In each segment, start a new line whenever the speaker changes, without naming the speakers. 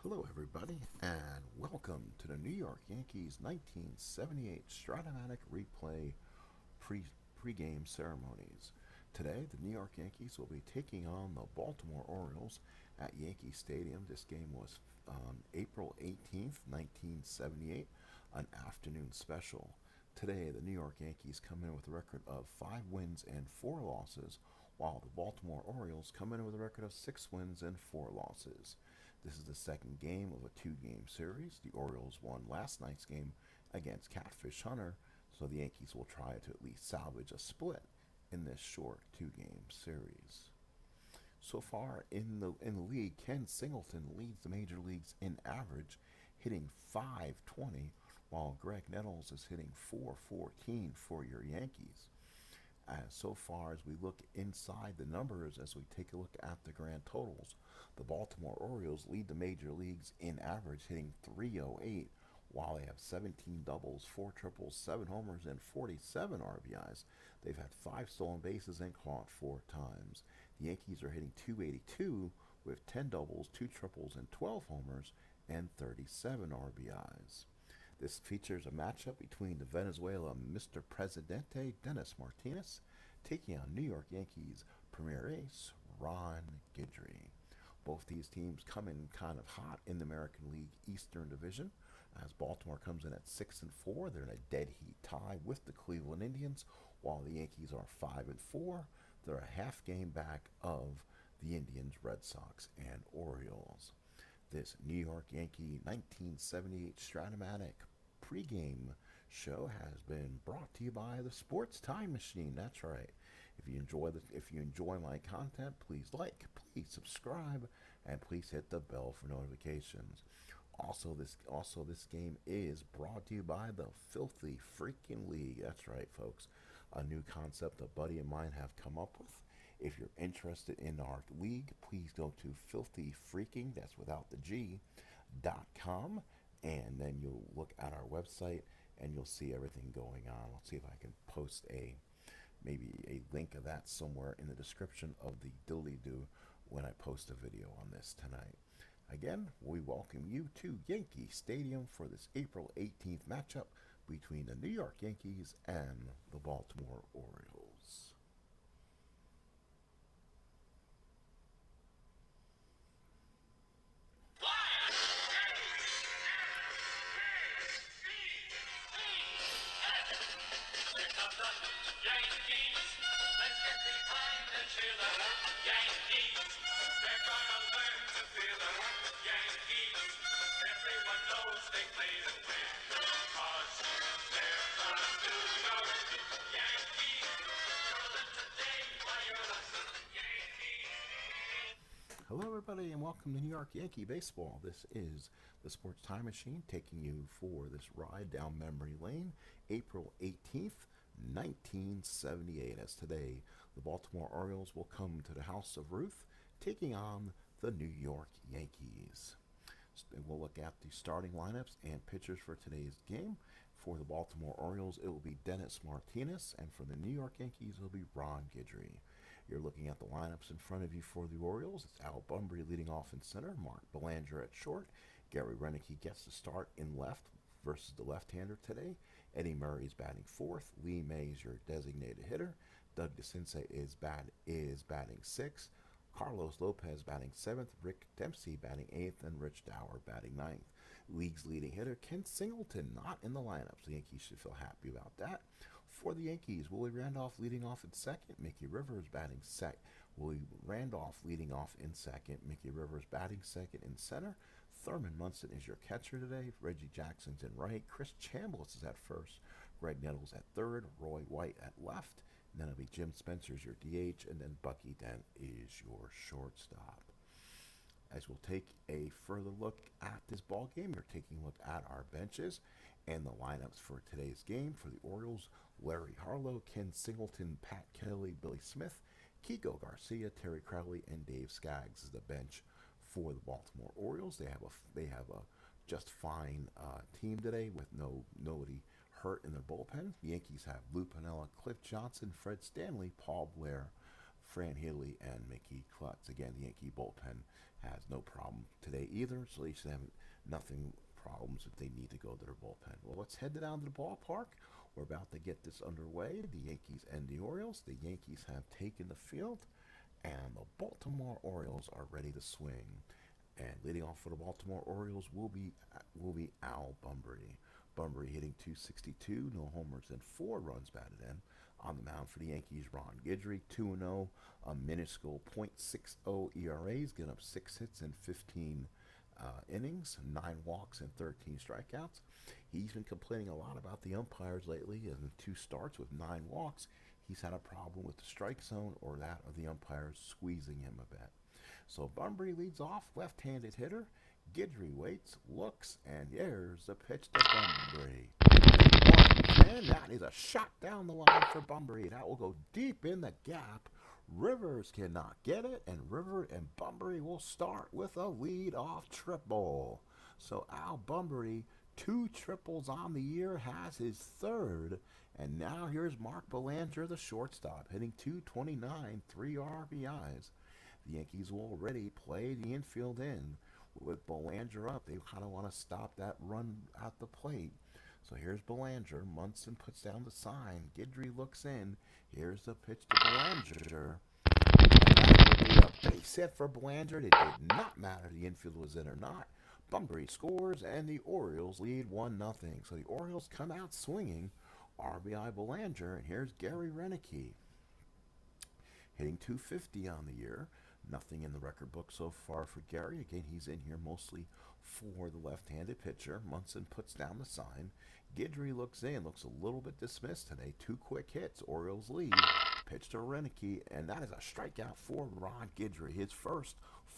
Hello, everybody, and welcome to the New York Yankees 1978 Stratomatic Replay pregame ceremonies. Today, the New York Yankees will be taking on the Baltimore Orioles at Yankee Stadium. This game was on April 18th, 1978, an afternoon special. Today, the New York Yankees come in with a record of 5 wins and 4 losses, while the Baltimore Orioles come in with a record of 6 wins and 4 losses. This is the second game of a 2-game series. The Orioles won last night's game against Catfish Hunter, so the Yankees will try to at least salvage a split in this short 2-game series. So far in the league, Ken Singleton leads the major leagues in average, hitting .520, while Greg Nettles is hitting .414 for your Yankees. So far as we look inside the numbers, as we take a look at the grand totals, the Baltimore Orioles lead the major leagues in average, hitting .308, while they have 17 doubles, 4 triples, 7 homers, and 47 RBIs. They've had 5 stolen bases and caught 4 times. The Yankees are hitting .282 with 10 doubles, 2 triples, and 12 homers, and 37 RBIs. This features a matchup between the Venezuela Mr. Presidente Dennis Martinez taking on New York Yankees premier ace Ron Guidry. Both these teams come in kind of hot in the American League Eastern Division, as Baltimore comes in at 6-4. They're in a dead heat tie with the Cleveland Indians, while the Yankees are 5-4. They're a half game back of the Indians, Red Sox, and Orioles. This New York Yankee 1978 Stratomatic pregame show has been brought to you by the Sports Time Machine. That's right. If you enjoy my content, please like, please subscribe, and please hit the bell for notifications. Also, this game is brought to you by the Filthy Freaking League. That's right, folks. A new concept a buddy of mine have come up with. If you're interested in our league, please go to Filthy Freaking, that's without the G, .com, and then you'll look at our website and you'll see everything going on. I'll see if I can post maybe a link of that somewhere in the description of the diddly-do when I post a video on this tonight. Again, we welcome you to Yankee Stadium for this April 18th matchup between the New York Yankees and the Baltimore Orioles. Hello, everybody, and welcome to New York Yankee Baseball. This is the Sports Time Machine taking you for this ride down memory lane, April 18th, 1978. As today, the Baltimore Orioles will come to the House of Ruth, taking on the New York Yankees. We'll look at the starting lineups and pitchers for today's game. For the Baltimore Orioles, it will be Dennis Martinez, and for the New York Yankees, it will be Ron Guidry. You're looking at the lineups in front of you for the Orioles. It's Al Bumbry leading off in center, Mark Belanger at short. Gary Renicky gets the start in left versus the left-hander today. Eddie Murray is batting fourth. Lee May is your designated hitter. Doug DeCinces is batting sixth. Carlos Lopez batting seventh. Rick Dempsey batting eighth, and Rich Dower batting ninth. League's leading hitter Ken Singleton not in the lineup, so the Yankees should feel happy about that. For the Yankees, Willie Randolph leading off in second, Mickey Rivers batting second. Willie Randolph leading off in second, Mickey Rivers batting second in center. Thurman Munson is your catcher today. Reggie Jackson's in right. Chris Chambliss is at first. Greg Nettles at third. Roy White at left. And then it'll be Jim Spencer's your DH, and then Bucky Dent is your shortstop. As we'll take a further look at this ball game, you're taking a look at our benches and the lineups for today's game. For the Orioles, Larry Harlow, Ken Singleton, Pat Kelly, Billy Smith, Kiko Garcia, Terry Crowley, and Dave Skaggs is the bench for the Baltimore Orioles. They have a just fine team today with nobody hurt in their bullpen. The Yankees have Lou Piniella, Cliff Johnson, Fred Stanley, Paul Blair, Fran Healy, and Mickey Klutz. Again, the Yankee bullpen has no problem today either, so they should have nothing problems if they need to go to their bullpen. Well, let's head down to the ballpark. We're about to get this underway. The Yankees and the Orioles. The Yankees have taken the field, and the Baltimore Orioles are ready to swing. And leading off for the Baltimore Orioles will be Al Bunbury. Bunbury hitting .262, no homers and 4 runs batted in. On the mound for the Yankees, Ron Guidry, 2-0, a minuscule .60 ERAs, getting up 6 hits in 15 innings, 9 walks and 13 strikeouts. He's been complaining a lot about the umpires lately. In 2 starts with 9 walks, he's had a problem with the strike zone or that of the umpires squeezing him a bit. So Bunbury leads off, left-handed hitter. Guidry waits, looks, and there's the pitch to Bunbury. And that is a shot down the line for Bunbury. That will go deep in the gap. Rivers cannot get it, and Bunbury will start with a lead-off triple. So Al Bunbury, 2 triples on the year, has his 3rd. And now here's Mark Belanger, the shortstop, hitting .229, 3 RBIs. The Yankees will already play the infield in. With Belanger up, they kind of want to stop that run at the plate. So here's Belanger. Munson puts down the sign. Guidry looks in. Here's the pitch to Belanger. That would be a base hit for Belanger. It did not matter if the infield was in or not. Bunbury scores, and the Orioles lead 1-0. So the Orioles come out swinging. RBI Belanger, and here's Gary Renicky. Hitting .250 on the year. Nothing in the record book so far for Gary. Again, he's in here mostly for the left-handed pitcher. Munson puts down the sign. Guidry looks in, looks a little bit dismissed today. 2 quick hits. Orioles lead. Pitch to Renicky, and that is a strikeout for Ron Guidry, his first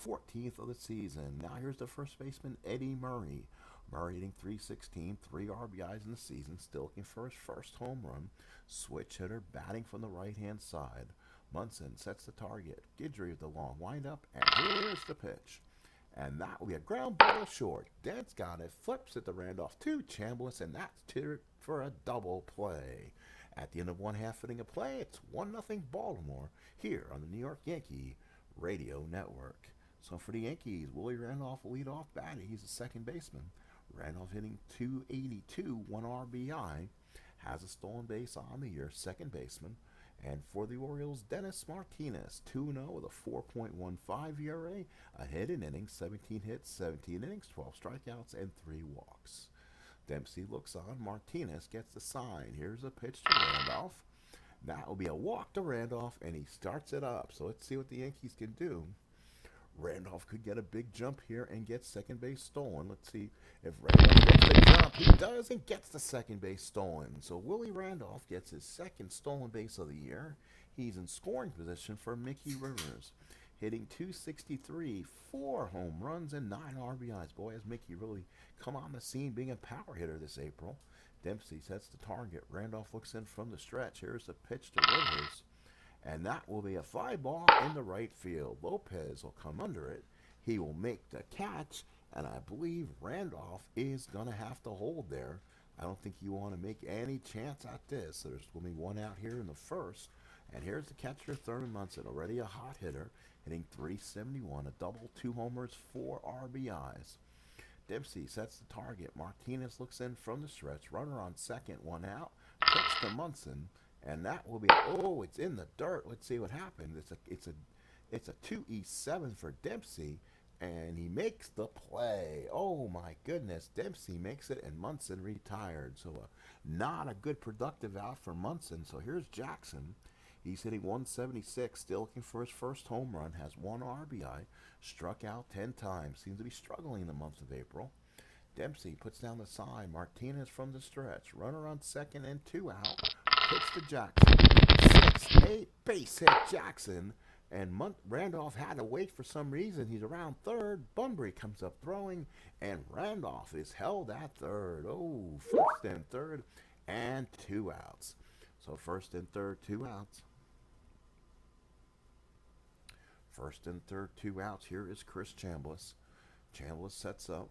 14th of the season. Now here's the first baseman, Eddie Murray. Murray hitting .316, 3 RBIs in the season, still looking for his first home run. Switch hitter batting from the right-hand side. Munson sets the target. Guidry with the long windup, and here's the pitch. And that will be a ground ball short. Dent's got it, flips it to Randolph to Chambliss, and that's tiered for a double play. At the end of 1/2 inning of play, it's 1-0 Baltimore here on the New York Yankee Radio Network. So for the Yankees, Willie Randolph will lead off batting. He's the second baseman. Randolph hitting .282, 1 RBI, has a stolen base on the year, second baseman. And for the Orioles, Dennis Martinez, 2-0 with a 4.15 ERA, a hit in innings, 17 hits, 17 innings, 12 strikeouts, and 3 walks. Dempsey looks on. Martinez gets the sign. Here's a pitch to Randolph. That will be a walk to Randolph, and he starts it up. So let's see what the Yankees can do. Randolph could get a big jump here and get second base stolen. Let's see if Randolph gets the jump. He does and gets the second base stolen. So Willie Randolph gets his second stolen base of the year. He's in scoring position for Mickey Rivers. Hitting .263, 4 home runs and 9 RBIs. Boy, has Mickey really come on the scene being a power hitter this April. Dempsey sets the target. Randolph looks in from the stretch. Here's the pitch to Rivers. And that will be a fly ball in the right field. Lopez will come under it. He will make the catch, and I believe Randolph is going to have to hold there. I don't think you want to make any chance at this. There's going to be 1 out here in the first. And here's the catcher, Thurman Munson, already a hot hitter, hitting .371, a double, 2 homers, 4 RBIs. Dempsey sets the target. Martinez looks in from the stretch. Runner on second, 1 out. Pitch to Munson. And that will be, it's in the dirt. Let's see what happened. It's a 2-7 for Dempsey, and he makes the play. Oh my goodness, Dempsey makes it, and Munson retired. So not a good productive out for Munson. So here's Jackson. He's hitting .176, still looking for his first home run, has 1 RBI, struck out 10 times, seems to be struggling in the month of April. Dempsey puts down the sign. Martinez from the stretch. Runner on second and 2 out. Pitch to Jackson. 6-8 base hit Jackson. And Randolph had to wait for some reason. He's around third. Bunbury comes up throwing. And Randolph is held at third. First and third and 2 outs. So first and third, 2 outs. First and third, 2 outs. Here is Chris Chambliss. Chambliss sets up.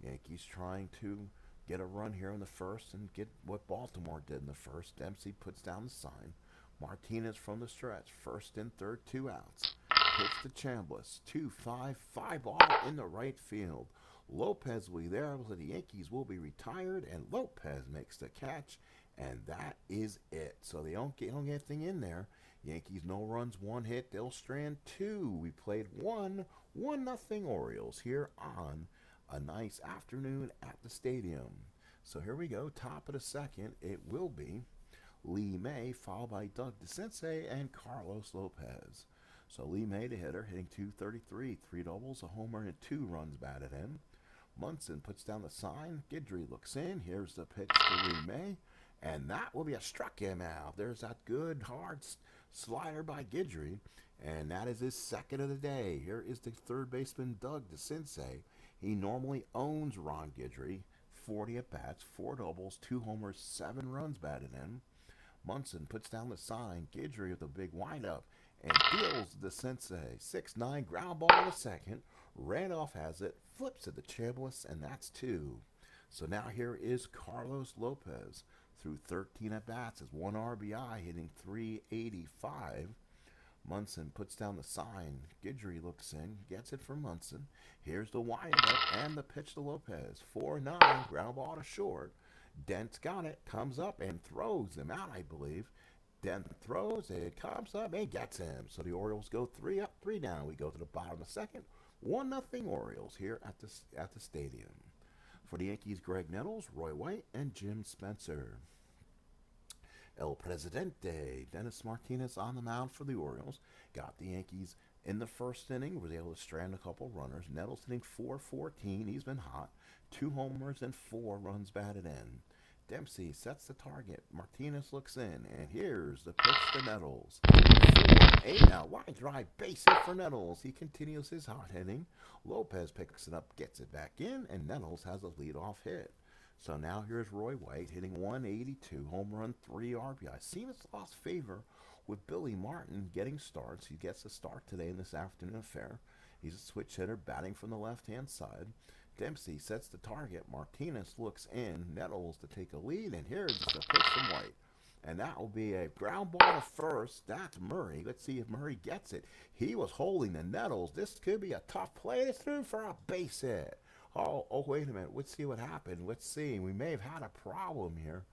Yankees trying to get a run here in the first and get what Baltimore did in the first. Dempsey puts down the sign. Martinez from the stretch. First and third, 2 outs. pitch to Chambliss. 2-5, fly ball in the right field. Lopez will be there, so the Yankees will be retired, and Lopez makes the catch, and that is it. So they don't get anything in there. Yankees no runs, 1 hit. They'll strand 2. We played 1-0 Orioles here on a nice afternoon at the stadium. So here we go, top of the second. It will be Lee May, followed by Doug DeCinces and Carlos Lopez. So Lee May, the hitter, hitting .233, 3 doubles, a homer, and 2 runs batted in. Munson puts down the sign. Guidry looks in. Here's the pitch to Lee May, and that will be a struck him out. There's that good, hard slider by Guidry, and that is his second of the day. Here is the third baseman, Doug DeCinces. He normally owns Ron Guidry. 40 at-bats, 4 doubles, 2 homers, 7 runs batted in. Munson puts down the sign. Guidry with a big windup and deals DeCinces. 6-9 ground ball to second. Randolph has it, flips it to Chambliss, and that's 2. So now here is Carlos Lopez through 13 at-bats as 1 RBI, hitting .385. Munson puts down the sign. Guidry looks in, gets it from Munson. Here's the windup and the pitch to Lopez. 4-9, ground ball to short. Dent's got it, comes up and throws him out, I believe. Dent throws, it comes up and gets him. So the Orioles go 3 up, 3 down. We go to the bottom of the second. 1-0 Orioles here at the stadium. For the Yankees, Greg Nettles, Roy White, and Jim Spencer. El Presidente, Dennis Martinez on the mound for the Orioles. Got the Yankees in the first inning. Was able to strand a couple runners. Nettles hitting .414. He's been hot. 2 homers and 4 runs batted in. Dempsey sets the target. Martinez looks in, and here's the pitch to Nettles. 4-8 now. Line drive, base hit for Nettles. He continues his hot hitting. Lopez picks it up, gets it back in, and Nettles has a leadoff hit. So now here's Roy White hitting .182, home run, 3 RBI. Seems lost favor with Billy Martin getting starts. He gets a start today in this afternoon affair. He's a switch hitter batting from the left-hand side. Dempsey sets the target. Martinez looks in. Nettles to take a lead, and here's the pitch from White. And that will be a ground ball to first. That's Murray. Let's see if Murray gets it. He was holding the Nettles. This could be a tough play. It's through for a base hit. Oh, wait a minute. Let's see what happened. Let's see. We may have had a problem here.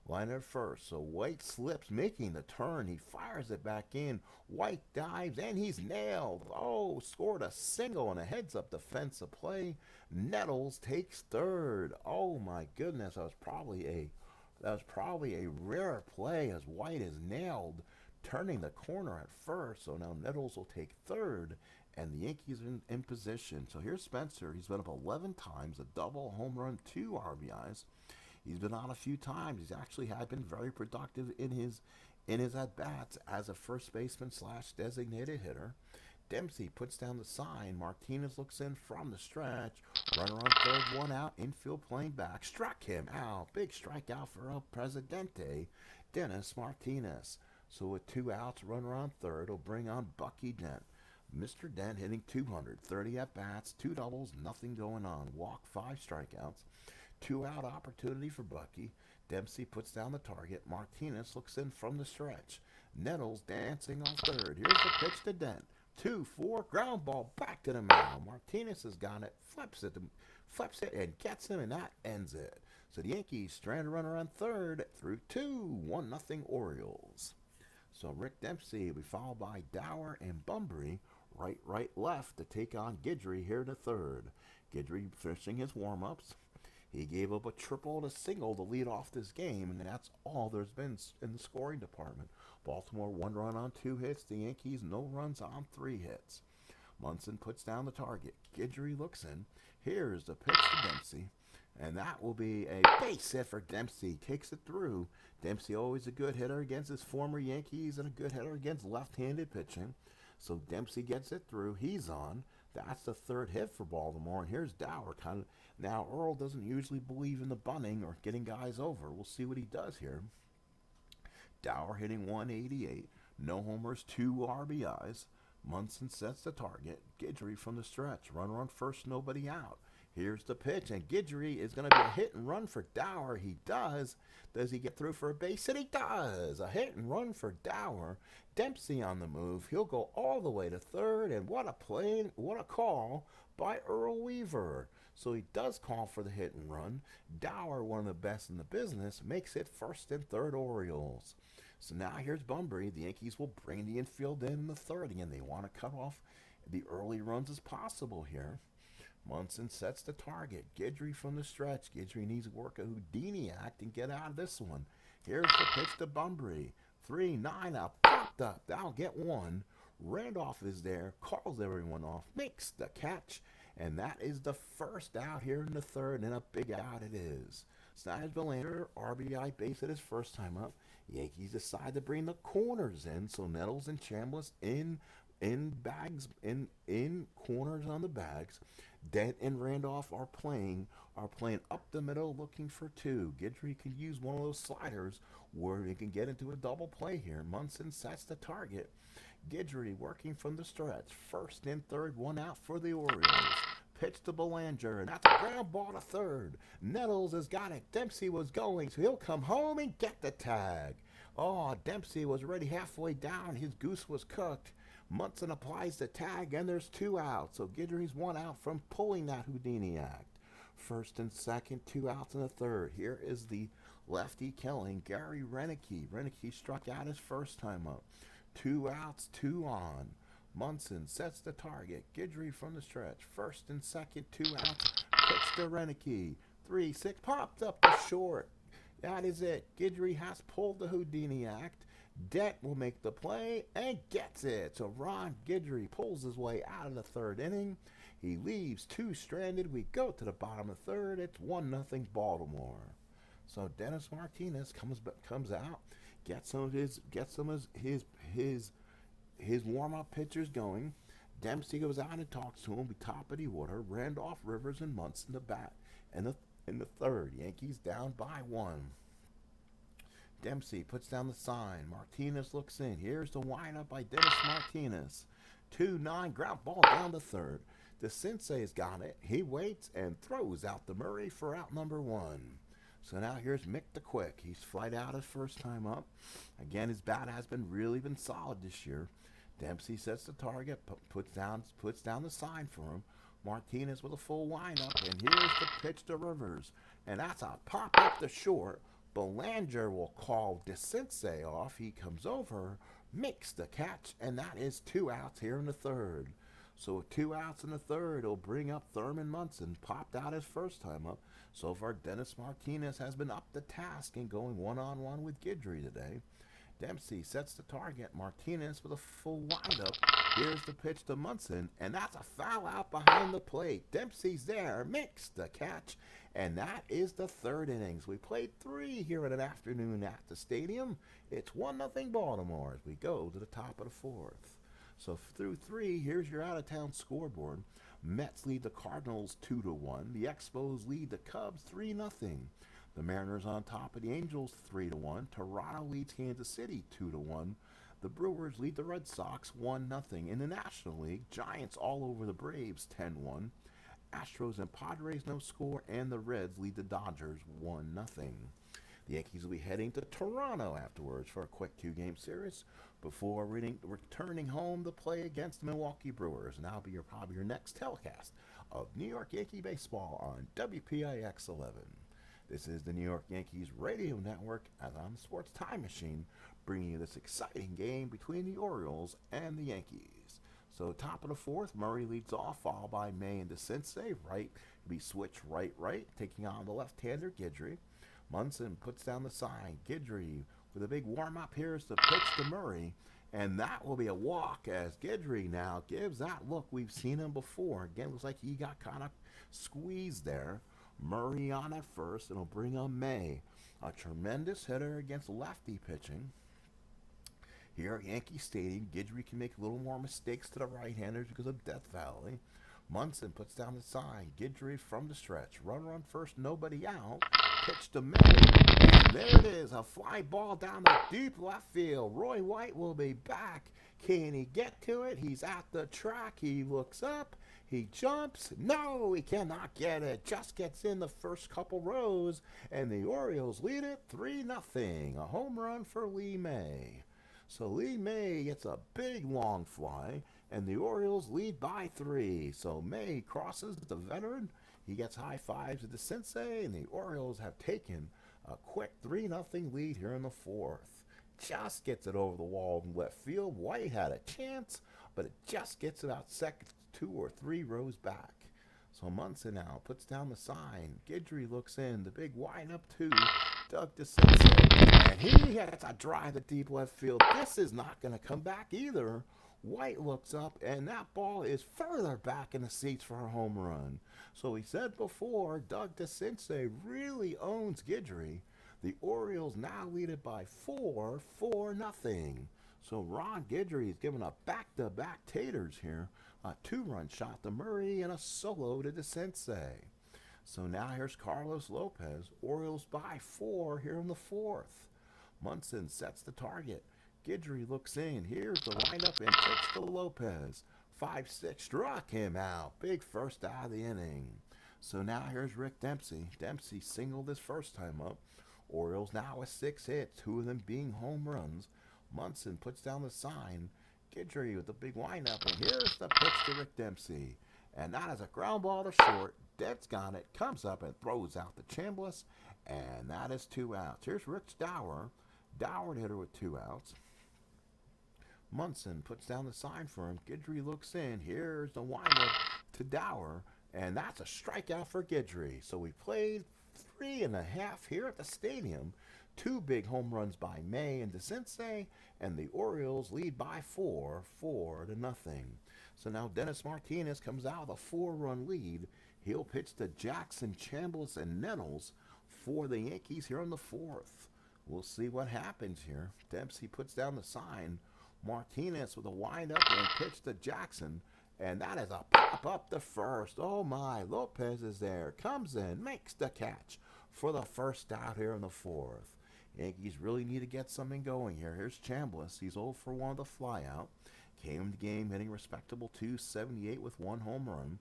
Line at first. So White slips, making the turn. He fires it back in. White dives, and he's nailed. Oh, scored a single and a heads-up defensive play. Nettles takes third. Oh, my goodness. That was probably a rare play as White is nailed, turning the corner at first. So now Nettles will take third, and the Yankees are in position. So here's Spencer. He's been up 11 times, a double, home run, 2 RBIs. He's been on a few times. He's actually been very productive in his at-bats as a first baseman / designated hitter. Dempsey puts down the sign. Martinez looks in from the stretch. Runner on third, 1 out. Infield playing back. Struck him out. Big strikeout for El Presidente, Dennis Martinez. So with 2 outs, runner on third will bring on Bucky Dent. Mr. Dent hitting .230 at-bats, 2 doubles, nothing going on. Walk, 5 strikeouts. 2-out opportunity for Bucky. Dempsey puts down the target. Martinez looks in from the stretch. Nettles dancing on third. Here's the pitch to Dent. 2-4, ground ball back to the mound. Martinez has got it, flips it, and gets him, and that ends it. So the Yankees strand a runner on third through 2, 1-0 Orioles. So Rick Dempsey will be followed by Dower and Bunbury, right, left to take on Guidry here to third. Guidry finishing his warm-ups. He gave up a triple and a single to lead off this game, and that's all there's been in the scoring department. Baltimore 1 run on 2 hits. The Yankees no runs on 3 hits. Munson puts down the target. Guidry looks in. Here's the pitch to Dempsey, and that will be a base hit for Dempsey. Takes it through. Dempsey always a good hitter against his former Yankees and a good hitter against left-handed pitching. So Dempsey gets it through. He's on. That's the 3rd hit for Baltimore. And here's Dower. Now, Earl doesn't usually believe in the bunting or getting guys over. We'll see what he does here. Dower hitting .188. No homers, 2 RBIs. Munson sets the target. Guidry from the stretch. Runner on first, nobody out. Here's the pitch, and Guidry is going to be a hit and run for Dower. He does. Does he get through for a base hit? He does. A hit and run for Dower. Dempsey on the move. He'll go all the way to third, and what a play, what a call by Earl Weaver. So he does call for the hit and run. Dower, one of the best in the business, makes it first and third Orioles. So now here's Bunbury. The Yankees will bring the infield in the third. Again, they want to cut off the early runs as possible here. Munson sets the target. Guidry from the stretch. Guidry needs to work a Houdini act and get out of this one. Here's the pitch to Bunbury. 3-9 out. Popped up. That'll get one. Randolph is there. Calls everyone off. Makes the catch. And that is the first out here in the third. And a big out it is. Snyder's Belander, RBI base at his first time up. Yankees decide to bring the corners in. So Nettles and Chambliss in bags, in corners on the bags. Dent and Randolph are playing up the middle looking for two. Guidry can use one of those sliders where he can get into a double play here. Munson sets the target. Guidry working from the stretch. First and third, one out for the Orioles. Pitch to Belanger, and that's a ground ball to third. Nettles has got it. Dempsey was going, so he'll come home and get the tag. Oh, Dempsey was already halfway down. His goose was cooked. Munson applies the tag, and there's two outs. So Guidry's one out from pulling that Houdini act. First and second, 2 outs in the third. Here is the lefty killing Gary Renicky. Renicky struck out his first time up. 2 outs, 2 on. Munson sets the target. Guidry from the stretch. First and second, 2 outs. Pitch to Renicky. 3-6, popped up the short. That is it. Guidry has pulled the Houdini act. Dent will make the play and gets it. So Ron Guidry pulls his way out of the third inning. He leaves 2 stranded. We go to the bottom of the third. It's 1-0 Baltimore. So Dennis Martinez comes out, gets some of his warm-up pitchers going. Dempsey goes out and talks to him. We top of the order. Randolph, Rivers, and Munson the bat. And in the third, Yankees down by 1. Dempsey puts down the sign. Martinez looks in. Here's the windup by Dennis Martinez. 2-9, ground ball down the third. The Sensei's got it. He waits and throws out the Murray for out number 1. So now here's Mick the Quick. He's flied out his first time up. Again, his bat has really been solid this year. Dempsey sets the target, puts down the sign for him. Martinez with a full windup, and here's the pitch to Rivers. And that's a pop up the short. Belanger will call DeCinces off. He comes over, makes the catch, and that is 2 outs here in the third. So with 2 outs in the third, it'll bring up Thurman Munson. Popped out his first time up. So far, Dennis Martinez has been up the task and going one-on-one with Guidry today. Dempsey sets the target. Martinez with a full windup. Here's the pitch to Munson, and that's a foul out behind the plate. Dempsey's there, makes the catch, and that is the third innings. We played 3 here in an afternoon at the stadium. It's 1-0 Baltimore as we go to the top of the fourth. So through 3, here's your out-of-town scoreboard. Mets lead the Cardinals 2-1. The Expos lead the Cubs 3-0. The Mariners on top of the Angels 3-1. Toronto leads Kansas City 2-1. The Brewers lead the Red Sox 1-0. In the National League, Giants all over the Braves 10-1. Astros and Padres no score, and the Reds lead the Dodgers 1-0. The Yankees will be heading to Toronto afterwards for a quick 2-game series before returning home to play against the Milwaukee Brewers. And that'll be probably your next telecast of New York Yankee baseball on WPIX 11. This is the New York Yankees radio network, as I'm the Sports Time Machine, bringing you this exciting game between the Orioles and the Yankees. So top of the fourth, Murray leads off, followed by May and DeCinces. Right, we switch right, taking on the left-hander Guidry. Munson puts down the sign. Guidry with a big warm-up. Here's the pitch to Murray, and that will be a walk as Guidry now gives that look. We've seen him before. Again, looks like he got kind of squeezed there. Murray on at first, and it'll bring on May. A tremendous hitter against lefty pitching. Here at Yankee Stadium, Guidry can make a little more mistakes to the right-handers because of Death Valley. Munson puts down the sign. Guidry from the stretch. Runner on first, nobody out. Pitch to May. And there it is, a fly ball down the deep left field. Roy White will be back. Can he get to it? He's at the track. He looks up. He jumps. No, he cannot get it. Just gets in the first couple rows, and the Orioles lead it 3-0. A home run for Lee May. So Lee May gets a big long fly, and the Orioles lead by 3. So May crosses the veteran. He gets high fives with the sensei, and the Orioles have taken a quick 3-0 lead here in the fourth. Just gets it over the wall in left field. White had a chance, but it just gets about second, 2 or 3 rows back. So Munson now puts down the sign. Guidry looks in. The big windup to Doug DeCinces. And he has a drive to deep left field. This is not going to come back either. White looks up, and that ball is further back in the seats for a home run. So we said before, Doug DeCinces really owns Guidry. The Orioles now lead it by 4-0. So Ron Guidry is giving a back-to-back taters here. A 2-run shot to Murray and a solo to DeCinces. So now here's Carlos Lopez. Orioles by 4 here in the fourth. Munson sets the target. Guidry looks in. Here's the windup and pitch to Lopez. 5-6 struck him out. Big first out of the inning. So now here's Rick Dempsey. Dempsey singled his first time up. Orioles now with 6 hits, 2 of them being home runs. Munson puts down the sign. Guidry with the big windup, and here's the pitch to Rick Dempsey. And that is a ground ball to short. Dead's got it, comes up and throws out the Chambliss, and that is 2 outs. Here's Rich Dower. Dower hitter with 2 outs. Munson puts down the sign for him. Guidry looks in. Here's the windup to Dower, and that's a strikeout for Guidry. So we played 3.5 here at the stadium. 2 big home runs by May and DeCinces, and the Orioles lead by 4-0. So now Dennis Martinez comes out with a 4-run lead. He'll pitch to Jackson, Chambliss, and Nettles for the Yankees here in the fourth. We'll see what happens here. Dempsey puts down the sign. Martinez with a windup and pitch to Jackson, and that is a pop up to first. Oh my, Lopez is there, comes in, makes the catch for the first out here in the fourth. Yankees really need to get something going here. Here's Chambliss. He's 0 for 1 with a flyout. Came into the game hitting respectable .278 with 1 home run.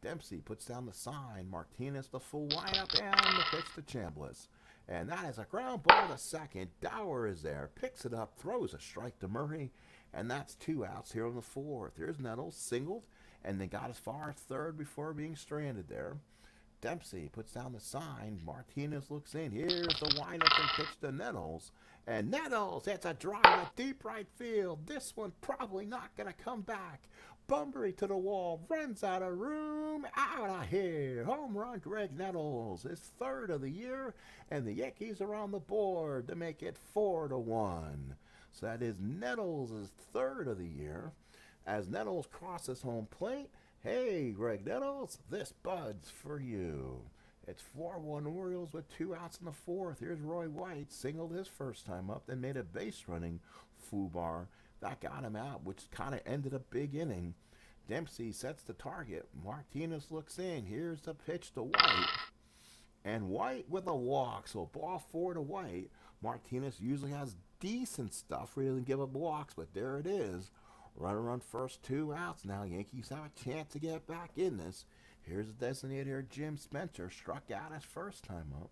Dempsey puts down the sign. Martinez the full windup and the pitch to Chambliss. And that is a ground ball to second. Dower is there, picks it up, throws a strike to Murray, and that's 2 outs here in the fourth. Here's Nettles, singled, and they got as far as third before being stranded there. Dempsey puts down the sign. Martinez looks in. Here's the windup and pitch to Nettles. And Nettles, it's a drive to deep right field. This one probably not going to come back. Bunbury to the wall, runs out of room, out of here. Home run, Greg Nettles, his 3rd of the year, and the Yankees are on the board to make it 4-1. So that is Nettles' 3rd of the year. As Nettles crosses home plate, hey, Greg Nettles, this bud's for you. It's 4-1 Orioles with 2 outs in the fourth. Here's Roy White, singled his first time up, then made a base running foobar. That got him out, which kind of ended a big inning. Dempsey sets the target. Martinez looks in. Here's the pitch to White. And White with a walk. So ball 4 to White. Martinez usually has decent stuff. He doesn't give up walks, but there it is. Runner on first, 2 outs. Now Yankees have a chance to get back in this. Here's the designated hitter, Jim Spencer. Struck out his first time up.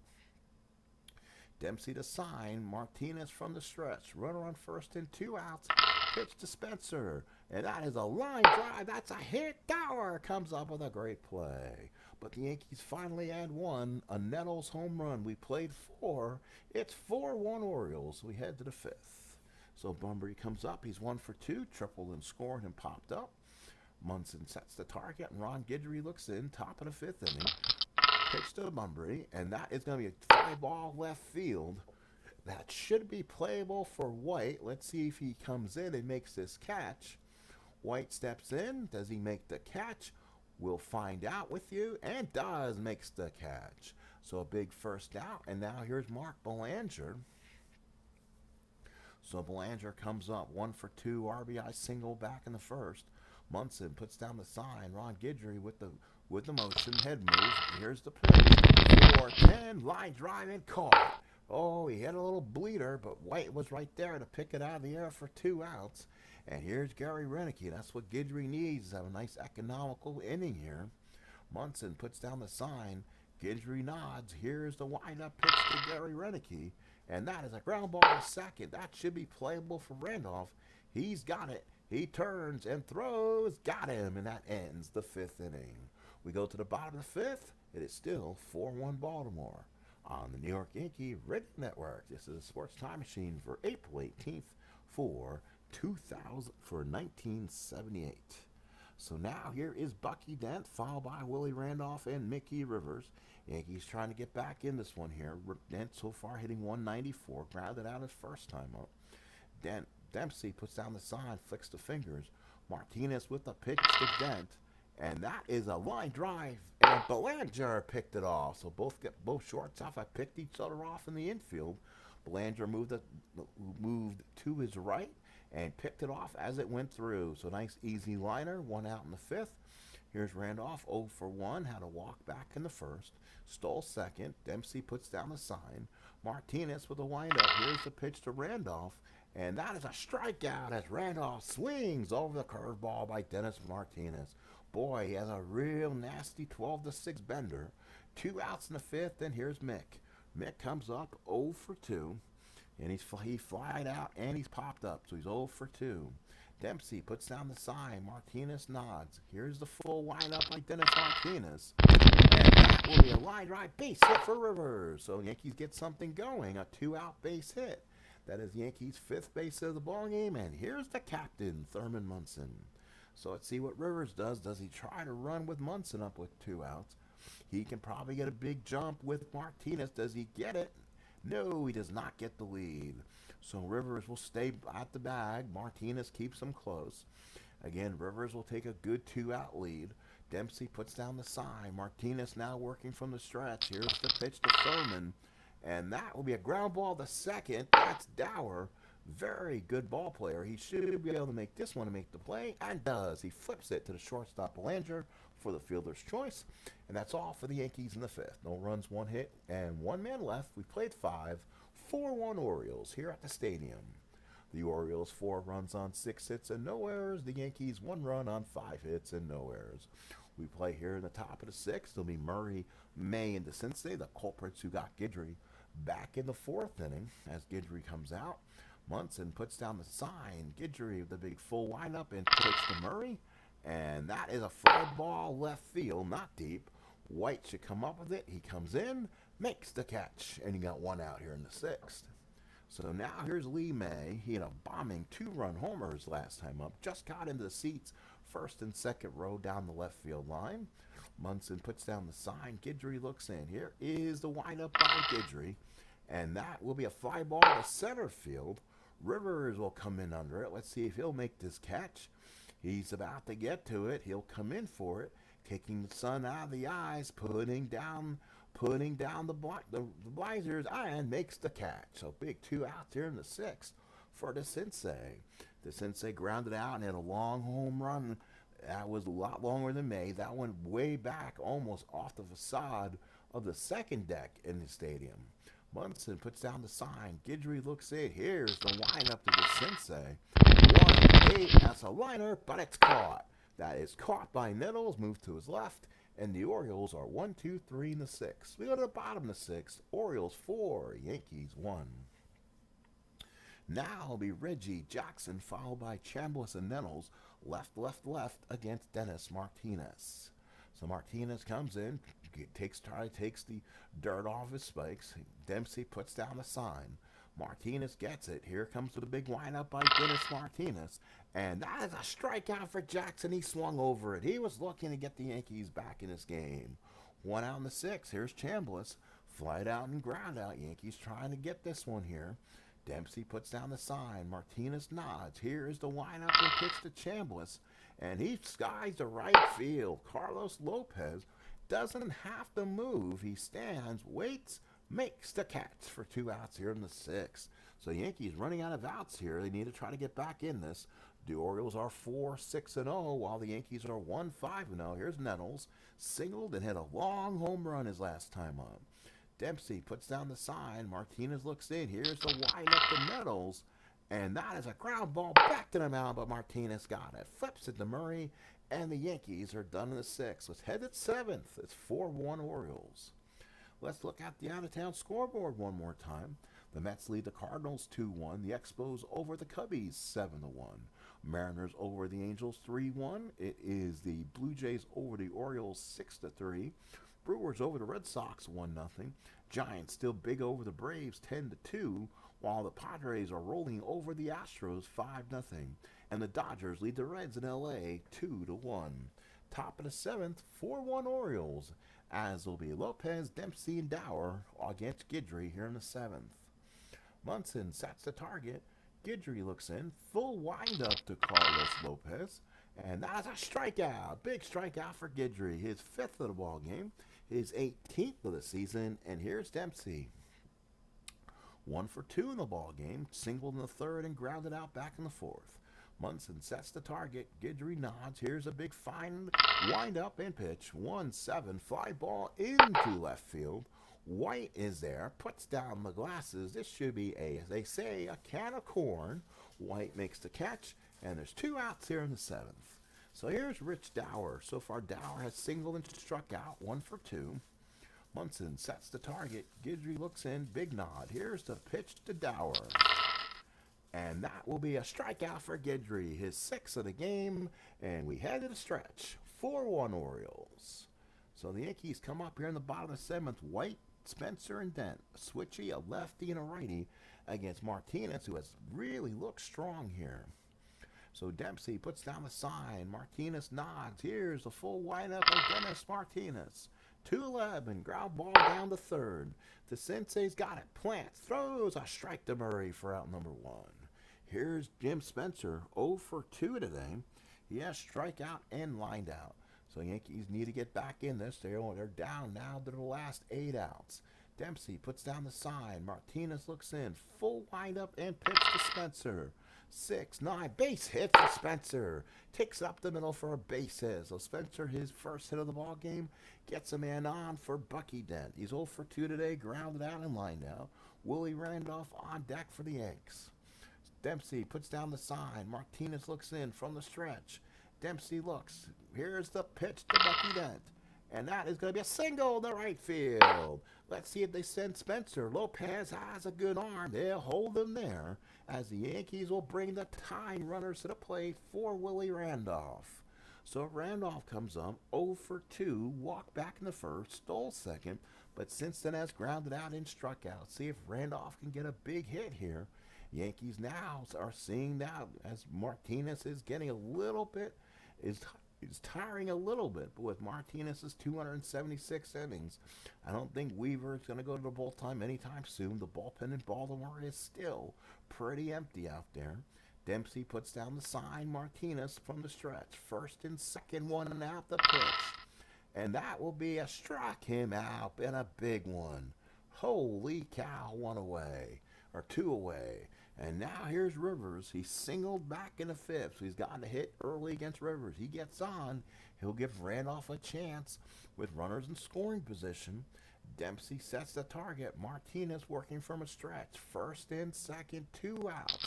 Dempsey to sign. Martinez from the stretch. Runner on first and 2 outs. Pitch to Spencer. And that is a line drive. That's a hit. Dower comes up with a great play. But the Yankees finally add 1. A Nettles home run. We played 4. It's 4-1 Orioles. We head to the 5th. So Bunbury comes up. He's 1 for 2. Tripled and scored and popped up. Munson sets the target. And Ron Guidry looks in. Top of the 5th inning. Pitch to Bunbury, and that is going to be a fly ball left field. That should be playable for White. Let's see if he comes in and makes this catch. White steps in. Does he make the catch? We'll find out with you, and does makes the catch. So a big first out, and now here's Mark Belanger. So Belanger comes up 1 for 2 RBI single back in the first. Munson puts down the sign. Ron Guidry with the motion, head move. Here's the pitch. 4-10, line drive and caught. Oh, he had a little bleeder, but White was right there to pick it out of the air for 2 outs. And here's Gary Renicky. That's what Guidry needs, is have a nice economical inning here. Munson puts down the sign. Guidry nods. Here's the windup pitch to Gary Renicky. And that is a ground ball to second. That should be playable for Randolph. He's got it. He turns and throws. Got him. And that ends the 5th inning. We go to the bottom of the 5th. It is still 4-1 Baltimore on the New York Yankee Radio Network. This is a Sports Time Machine for April 18th for 1978. So now here is Bucky Dent, followed by Willie Randolph and Mickey Rivers. Yankees trying to get back in this one here. Dent so far hitting 194, grounded out his first time up. Dempsey puts down the sign, flicks the fingers. Martinez with the pitch to Dent, and that is a line drive. And Belanger picked it off. So both shortstops have picked each other off in the infield. Belanger moved to his right and picked it off as it went through. So nice easy liner, 1 out in the 5th. Here's Randolph, 0 for 1, had a walk back in the 1st. Stole 2nd. Dempsey puts down the sign. Martinez with a windup. Here's the pitch to Randolph. And that is a strikeout as Randolph swings over the curveball by Dennis Martinez. Boy, he has a real nasty 12-6 bender. 2 outs in the 5th, and here's Mick. Mick comes up 0 for 2. And he flied out and he's popped up, so he's 0 for 2. Dempsey puts down the sign. Martinez nods. Here's the full windup by Dennis Martinez. And that will be a line drive base hit for Rivers. So Yankees get something going, a 2-out base hit. That is Yankees' 5th base of the ballgame. And here's the captain, Thurman Munson. So let's see what Rivers does. Does he try to run with Munson up with 2 outs? He can probably get a big jump with Martinez. Does he get it? No, he does not get the lead. So Rivers will stay at the bag. Martinez keeps him close. Again, Rivers will take a good 2-out lead. Dempsey puts down the sign. Martinez now working from the stretch. Here's the pitch to Thurman. And that will be a ground ball to second. That's Dower. Very good ball player. He should be able to make this one to make the play, and does. He flips it to the shortstop Belanger for the fielder's choice. And that's all for the Yankees in the 5th. No runs, 1 hit, and 1 man left. We played 5. 4-1 Orioles here at the stadium. The Orioles 4 runs on 6 hits and no errors. The Yankees 1 run on 5 hits and no errors. We play here in the top of the 6th. There'll be Murray, May, and DeCinces, the culprits who got Guidry, back in the 4th inning as Guidry comes out. Munson puts down the sign. Guidry with the big full windup and pitch to Murray. And that is a fly ball left field, not deep. White should come up with it. He comes in, makes the catch, and he got 1 out here in the 6th. So now here's Lee May. He had a bombing 2-run homers last time up. Just got into the seats, 1st and 2nd row down the left field line. Munson puts down the sign. Guidry looks in. Here is the windup by Guidry. And that will be a fly ball to center field. Rivers will come in under it. Let's see if he'll make this catch. He's about to get to it. He'll come in for it, kicking the sun out of the eyes, putting down the blazers, and makes the catch. So big 2 outs here in the 6th for DeCinces. DeCinces grounded out and had a long home run. That was a lot longer than May. That went way back, almost off the facade of the 2nd deck in the stadium. Munson puts down the sign. Guidry looks in. Here's the windup to DeCinces. 1-8. That's a liner, but it's caught. That is caught by Nettles. Moved to his left. And the Orioles are 1-2-3 in the 6th. We go to the bottom of the 6th. Orioles 4, Yankees 1. Now it'll be Reggie Jackson, followed by Chambliss and Nettles. Left against Dennis Martinez. So Martinez comes in, takes the dirt off his spikes. Dempsey puts down the sign. Martinez gets it. Here comes the big windup by Dennis Martinez. And that is a strikeout for Jackson. He swung over it. He was looking to get the Yankees back in this game. 1 out in the 6th. Here's Chambliss. Flied out and ground out. Yankees trying to get this one here. Dempsey puts down the sign. Martinez nods. Here is the windup and pitch to Chambliss. And he skies the right field. Carlos Lopez doesn't have to move. He stands, waits, makes the catch for 2 outs here in the 6th. So Yankees running out of outs here. They need to try to get back in this. The Orioles are 4-6-0, while the Yankees are 1-5-0. Here's Nettles. Singled and hit a long home run his last time up. Dempsey puts down the sign. Martinez looks in. Here's the windup to Nettles. And that is a ground ball back to the mound, but Martinez got it. Flips it to Murray, and the Yankees are done in the sixth. It's headed seventh. It's 4-1 Orioles. Let's look at the out-of-town scoreboard one more time. The Mets lead the Cardinals 2-1. The Expos over the Cubbies 7-1. Mariners over the Angels 3-1. It is the Blue Jays over the Orioles 6-3. Brewers over the Red Sox 1-0. Giants still big over the Braves 10-2, while the Padres are rolling over the Astros 5-0. And the Dodgers lead the Reds in LA 2-1. Top of the seventh, 4-1 Orioles, as will be Lopez, Dempsey, and Dower against Guidry here in the seventh. Munson sets the target. Guidry looks in. Full windup to Carlos Lopez. And that's a strikeout. Big strikeout for Guidry. His fifth of the ball game. His 18th of the season. And here's Dempsey. 1 for 2 in the ball game. Singled in the third and grounded out back in the fourth. Munson sets the target. Guidry nods. Here's a big fine wind-up and pitch. 1-7. Fly ball into left field. White is there, puts down the glasses. This should be as they say, a can of corn. White makes the catch, and there's 2 outs here in the seventh. So here's Rich Dower. So far, Dower has singled and struck out, 1 for 2. Munson sets the target. Guidry looks in, big nod. Here's the pitch to Dower. And that will be a strikeout for Guidry, his 6th of the game, and we head to the stretch. 4-1 Orioles. So the Yankees come up here in the bottom of the seventh. White, Spencer, and Dent. Switchy, a lefty and a righty against Martinez, who has really looked strong here. So Dempsey puts down the sign. Martinez nods. Here's the full windup of Dennis Martinez. 2-11, ground ball down the third. The Sensei's got it. Plants, throws a strike to Murray for out number 1. Here's Jim Spencer, 0 for 2 today. He has strikeout and lined out. So Yankees need to get back in this. They're down now to the last 8 outs. Dempsey puts down the sign. Martinez looks in. Full windup and pitch to Spencer. 6-9. Base hit for Spencer. Takes up the middle for a base hit. So Spencer, his first hit of the ball game, gets a man on for Bucky Dent. He's 0 for 2 today. Grounded out and lined out. Willie Randolph on deck for the Yanks. Dempsey puts down the sign. Martinez looks in from the stretch. Dempsey looks. Here's the pitch to Bucky Dent. And that is going to be a single to right field. Let's see if they send Spencer. Lopez has a good arm. They'll hold him there as the Yankees will bring the tying runners to the plate for Willie Randolph. So Randolph comes up 0 for 2, walked back in the first, stole second, but since then has grounded out and struck out. See if Randolph can get a big hit here. Yankees now are seeing that as Martinez is getting a little bit, is tiring a little bit, but with Martinez's 276 innings, I don't think Weaver is going to go to the bullpen anytime soon. The bullpen in Baltimore is still pretty empty out there. Dempsey puts down the sign. Martinez from the stretch. First and second, 1 out the pitch. And that will be a strike him out and a big one. Holy cow, 1 away, or 2 away. And now here's Rivers. He singled back in the fifth. So he's gotten a hit early against Rivers. He gets on. He'll give Randolph a chance with runners in scoring position. Dempsey sets the target. Martinez working from a stretch. First and second, 2 outs.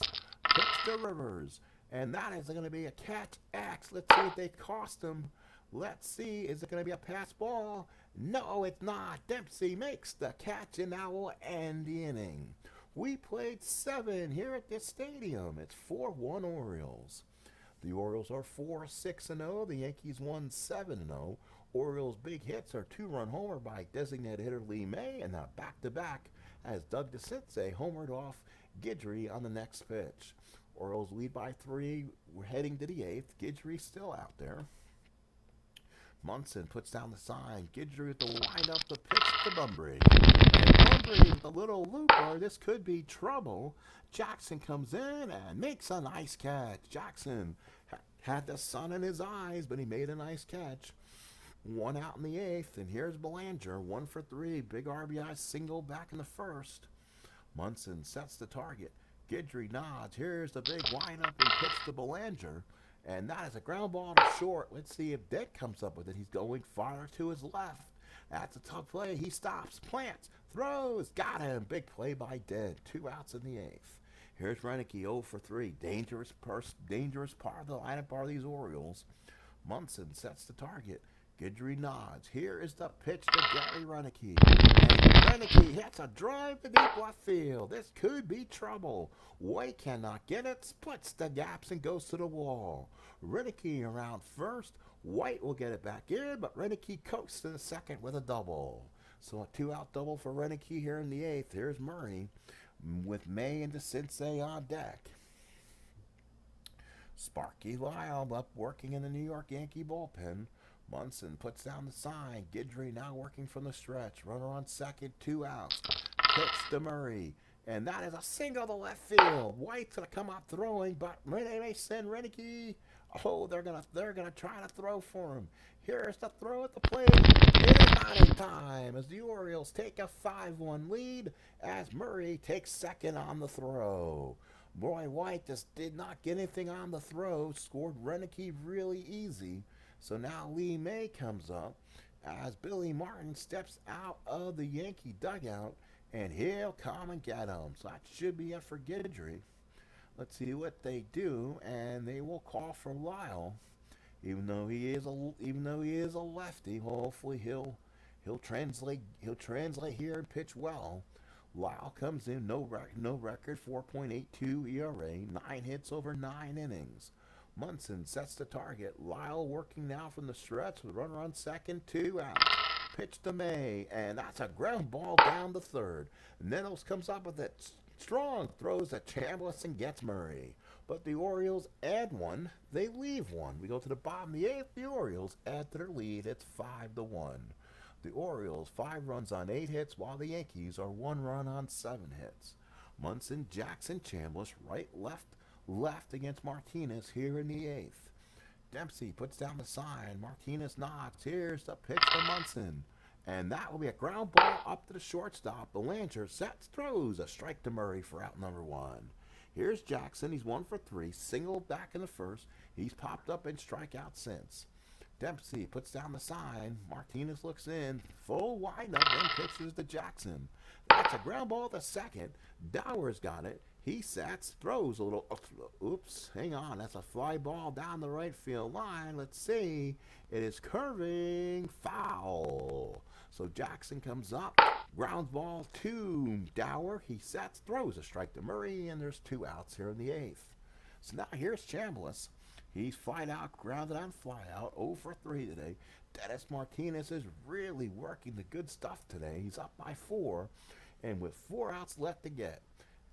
Pitch to Rivers. And that is going to be a catch X. Let's see if they cost him. Let's see. Is it going to be a pass ball? No, it's not. Dempsey makes the catch, and that will end the inning. We played 7 here at this stadium. It's 4-1 Orioles. The Orioles are 4-6-0. The Yankees won 7-0. Orioles' big hits are 2-run homer by designated hitter Lee May, and a back-to-back as Doug DeCinces homered off Guidry on the next pitch. Orioles lead by 3. We're heading to the 8th. Guidry still out there. Munson puts down the sign. Guidry with the windup, the pitch to Bunbury. And Bunbury with a little looper. This could be trouble. Jackson comes in and makes a nice catch. Jackson had the sun in his eyes, but he made a nice catch. 1 out in the 8th, and here's Belanger, 1 for 3. Big RBI single back in the first. Munson sets the target. Guidry nods. Here's the big windup and pitch to Belanger. And that is a ground ball to short. Let's see if Dent comes up with it. He's going far to his left. That's a tough play. He stops, plants, throws, got him. Big play by Dent. 2 outs in the 8th. Here's Renicky 0 for 3. Dangerous part of the lineup are these Orioles. Munson sets the target. Guidry nods. Here is the pitch to Gary Renicky. And Renicky hits a drive to deep left field. This could be trouble. White cannot get it, splits the gaps and goes to the wall. Renicky around first. White will get it back in, but Renicky coasts to the second with a double. So a 2-out double for Renicky here in the 8th. Here's Murray with May and DeCinces on deck. Sparky Lyle up working in the New York Yankee bullpen. Munson puts down the sign. Guidry now working from the stretch. Runner on second, 2 outs. Pitch to Murray. And that is a single to left field. White's gonna come out throwing, but they may send Renicky. Oh, they're gonna try to throw for him. Here's the throw at the plate. It is not in time as the Orioles take a 5-1 lead as Murray takes second on the throw. Roy White just did not get anything on the throw. Scored Renicky really easy. So now Lee May comes up as Billy Martin steps out of the Yankee dugout, and he'll come and get him. So that should be it for Guidry. Let's see what they do, and they will call for Lyle, even though he is a lefty. Hopefully he'll translate here and pitch well. Lyle comes in, no record, 4.82 ERA, 9 hits over 9 innings. Munson sets the target. Lyle working now from the stretch with runner on second, 2 outs. Pitch to May, and that's a ground ball down the third. Nettles comes up with it. Strong throws at Chambliss and gets Murray. But the Orioles add 1. They leave 1. We go to the bottom of the 8th. The Orioles add to their lead. It's 5-1. The Orioles 5 runs on 8 hits, while the Yankees are 1 run on 7 hits. Munson, Jackson, Chambliss, right, left against Martinez here in the 8th. Dempsey puts down the sign. Martinez nods. Here's the pitch to Munson. And that will be a ground ball up to the shortstop. Belanger sets, throws a strike to Murray for out number 1. Here's Jackson. He's 1 for 3. Single back in the first. He's popped up in strikeout since. Dempsey puts down the sign. Martinez looks in. Full windup and pitches to Jackson. That's a ground ball to second. Dower's got it. He sets, throws a little, oops, hang on, that's a fly ball down the right field line. Let's see, it is curving, foul. So Jackson comes up, grounds ball to Dower. He sets, throws a strike to Murray, and there's 2 outs here in the 8th. So now here's Chambliss. He's flied out, grounded on fly out, 0 for 3 today. Dennis Martinez is really working the good stuff today. He's up by 4, and with 4 outs left to get.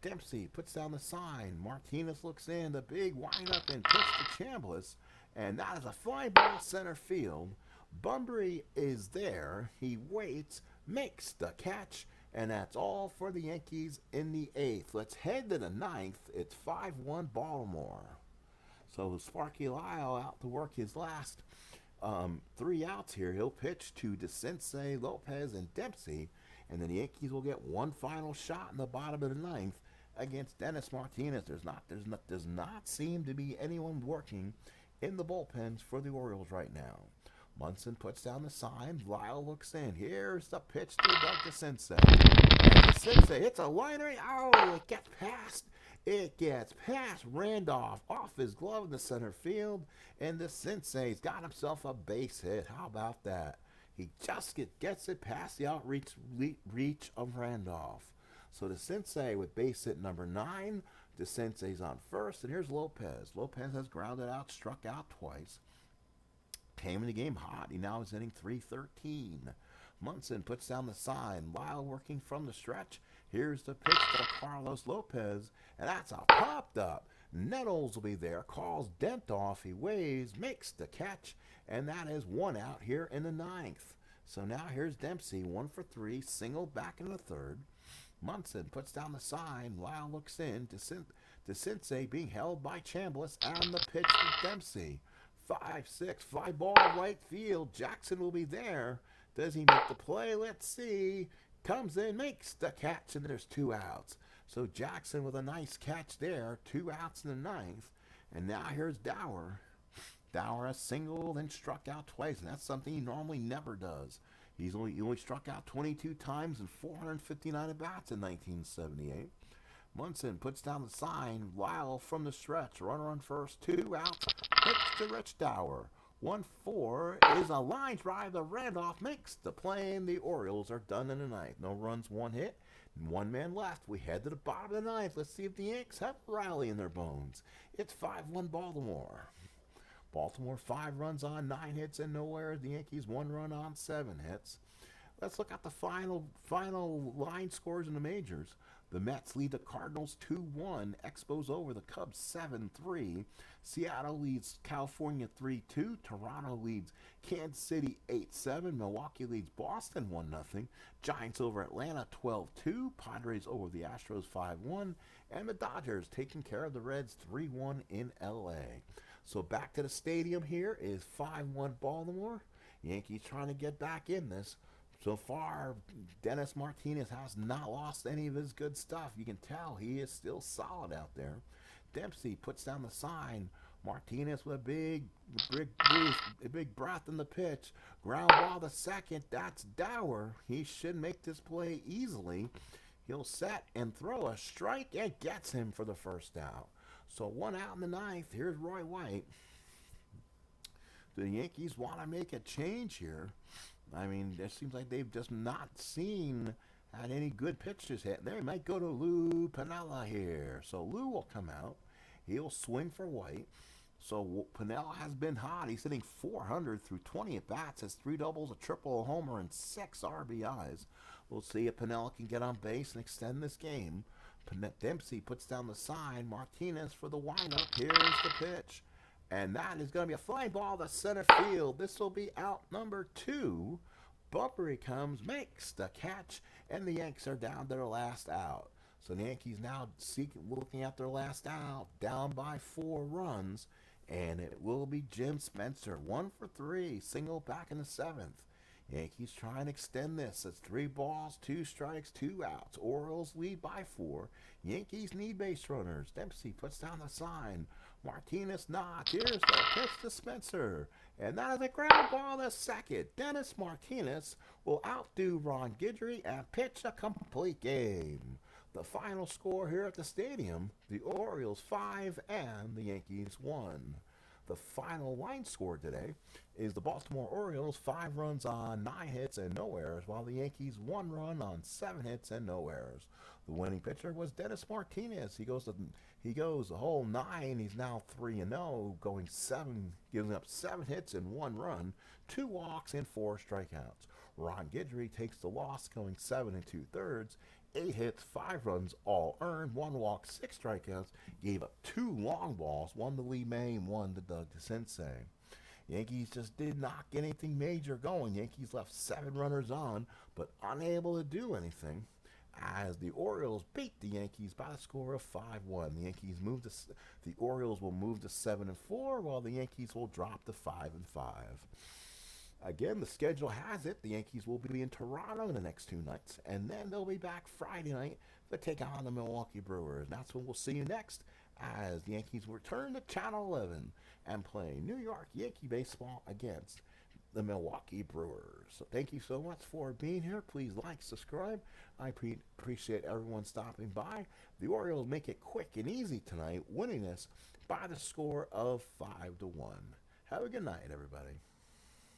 Dempsey puts down the sign. Martinez looks in. The big windup and pitch to Chambliss. And that is a fly ball center field. Bunbury is there. He waits, makes the catch, and that's all for the Yankees in the 8th. Let's head to the 9th. It's 5-1 Baltimore. So Sparky Lyle out to work his last 3 outs here. He'll pitch to DeCinces, Lopez, and Dempsey. And then the Yankees will get 1 final shot in the bottom of the 9th against Dennis Martinez. Does not seem to be anyone working in the bullpens for the Orioles right now. Munson puts down the sign. Lyle looks in. Here's the pitch to Doug DeCinces. And DeCinces hits a liner. Oh, it gets past. It gets past Randolph off his glove in the center field. And DeCinces got himself a base hit. How about that? He just gets it past the outreach reach of Randolph. So DeCinces with base hit number 9. DeCinces on first, and here's Lopez. Lopez has grounded out, struck out twice. Came in the game hot. He now is hitting .313. Munson puts down the sign. Lyle working from the stretch. Here's the pitch to Carlos Lopez, and that's a popped up. Nettles will be there, calls Dent off. He waves, makes the catch, and that is 1 out here in the 9th. So now here's Dempsey, 1 for 3, single back in the 3rd. Munson puts down the sign. Lyle looks in. DeCinces being held by Chambliss, and the pitch to Dempsey. 5-6, fly ball right field. Jackson will be there. Does he make the play? Let's see. Comes in, makes the catch, and there's 2 outs. So Jackson with a nice catch there. 2 outs in the 9th. And now here's Dower. Dower has singled and struck out twice, and that's something he normally never does. He only struck out 22 times in 459 at-bats in 1978. Munson puts down the sign. Lyle from the stretch. Runner on first. 2 out. Hits to Rich Dower. 1-4 is a line drive. The Randolph makes the play, and the Orioles are done in the ninth. No runs, 1 hit, and 1 man left. We head to the bottom of the ninth. Let's see if the Yanks have a rally in their bones. It's 5-1 Baltimore. Baltimore 5 runs on 9 hits and nowhere. The Yankees 1 run on 7 hits. Let's look at the final line scores in the majors. The Mets lead the Cardinals 2-1. Expos over the Cubs 7-3. Seattle leads California 3-2. Toronto leads Kansas City 8-7. Milwaukee leads Boston 1-0. Giants over Atlanta 12-2. Padres over the Astros 5-1. And the Dodgers taking care of the Reds 3-1 in LA. So back to the stadium here is 5-1 Baltimore. Yankees trying to get back in this. So far, Dennis Martinez has not lost any of his good stuff. You can tell he is still solid out there. Dempsey puts down the sign. Martinez with a big breath in the pitch. Ground ball to second. That's Dower. He should make this play easily. He'll set and throw a strike and gets him for the first out. So 1 out in the ninth. Here's Roy White. The Yankees want to make a change here. I mean, it seems like they've just not had any good pitches hit. They might go to Lou Piniella here. So Lou will come out. He'll swing for White. So Piniella has been hot. He's hitting .400 through 20 at-bats. Has 3 doubles, a triple, a homer, and 6 RBIs. We'll see if Piniella can get on base and extend this game. Dempsey puts down the sign. Martinez for the windup. Here's the pitch. And that is going to be a fly ball to center field. This will be out number 2. Bumpery comes, makes the catch, and the Yanks are down to their last out. So the Yankees now looking at their last out, down by 4 runs, and it will be Jim Spencer, 1 for 3, single back in the 7th. Yankees try and extend this. It's 3 balls, 2 strikes, 2 outs. Orioles lead by 4. Yankees need base runners. Dempsey puts down the sign. Martinez knocks. Here's the pitch to Spencer. And that is a ground ball to second. Dennis Martinez will outdo Ron Guidry and pitch a complete game. The final score here at the stadium, the Orioles 5 and the Yankees 1. The final line score today is the Baltimore Orioles 5 runs on 9 hits and no errors, while the Yankees 1 run on 7 hits and no errors. The winning pitcher was Dennis Martinez. He goes the whole 9. He's now 3-0, giving up 7 hits and 1 run, 2 walks and 4 strikeouts. Ron Guidry takes the loss, going 7 2/3. 8 hits, 5 runs, all earned, 1 walk, 6 strikeouts, gave up 2 long balls, 1 to Lee May and 1 to Doug DeCinces. Yankees just did not get anything major going. Yankees left 7 runners on, but unable to do anything, as the Orioles beat the Yankees by a score of 5-1. The Orioles will move to 7-4, while the Yankees will drop to 5-5. Again, the schedule has it. The Yankees will be in Toronto in the next 2 nights, and then they'll be back Friday night to take on the Milwaukee Brewers. That's when we'll see you next, as the Yankees return to Channel 11 and play New York Yankee baseball against the Milwaukee Brewers. So thank you so much for being here. Please like, subscribe. I appreciate everyone stopping by. The Orioles make it quick and easy tonight, winning this by the score of 5-1. Have a good night, everybody.